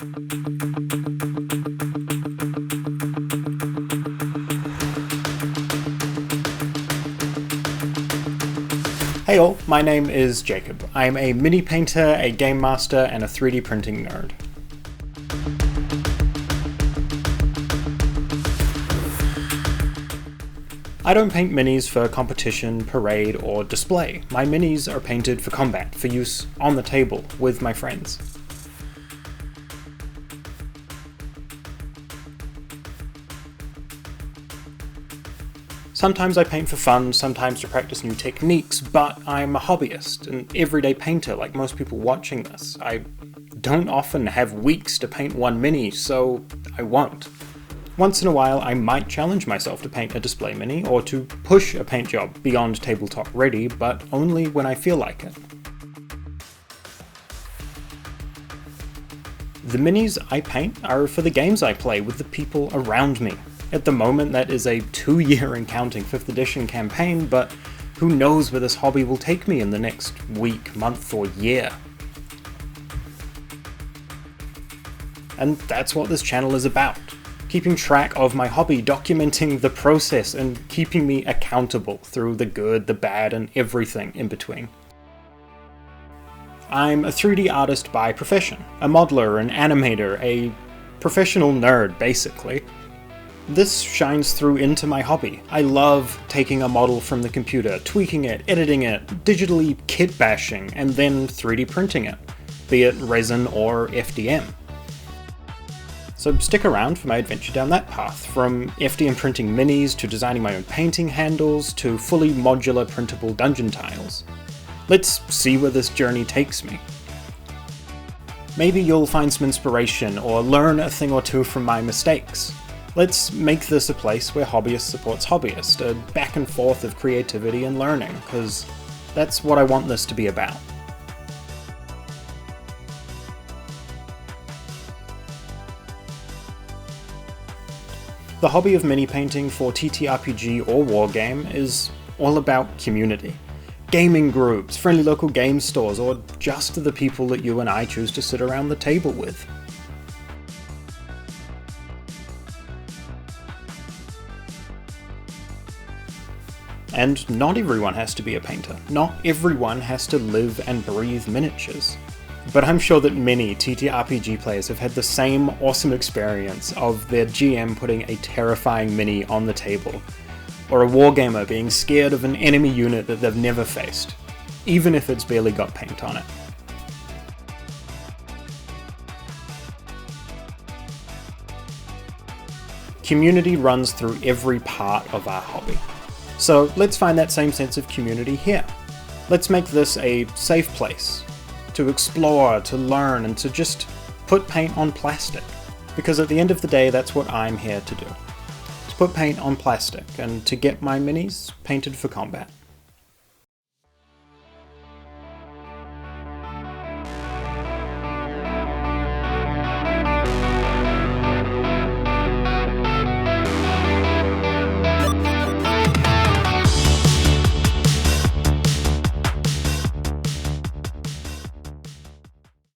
Hey all, my name is Jacob. I'm a mini painter, a game master, and a 3D printing nerd. I don't paint minis for competition, parade, or display. My minis are painted for combat, for use on the table with my friends. Sometimes I paint for fun, sometimes to practice new techniques, but I'm a hobbyist, an everyday painter like most people watching this. I don't often have weeks to paint one mini, so I won't. Once in a while I might challenge myself to paint a display mini, or to push a paint job beyond tabletop ready, but only when I feel like it. The minis I paint are for the games I play with the people around me. At the moment that is a 2-year and counting 5th edition campaign, but who knows where this hobby will take me in the next week, month, or year. And that's what this channel is about. Keeping track of my hobby, documenting the process, and keeping me accountable through the good, the bad, and everything in between. I'm a 3D artist by profession, a modeler, an animator, a professional nerd basically. This shines through into my hobby. I love taking a model from the computer, tweaking it, editing it, digitally kit bashing, and then 3D printing it, be it resin or FDM. So stick around for my adventure down that path, from FDM printing minis to designing my own painting handles to fully modular printable dungeon tiles. Let's see where this journey takes me. Maybe you'll find some inspiration or learn a thing or two from my mistakes. Let's make this a place where hobbyist supports hobbyist, a back and forth of creativity and learning, because that's what I want this to be about. The hobby of mini painting for TTRPG or wargame is all about community. Gaming groups, friendly local game stores, or just the people that you and I choose to sit around the table with. And not everyone has to be a painter. Not everyone has to live and breathe miniatures. But I'm sure that many TTRPG players have had the same awesome experience of their GM putting a terrifying mini on the table, or a wargamer being scared of an enemy unit that they've never faced, even if it's barely got paint on it. Community runs through every part of our hobby. So let's find that same sense of community here. Let's make this a safe place to explore, to learn, and to just put paint on plastic. Because at the end of the day, that's what I'm here to do. To put paint on plastic and to get my minis painted for combat.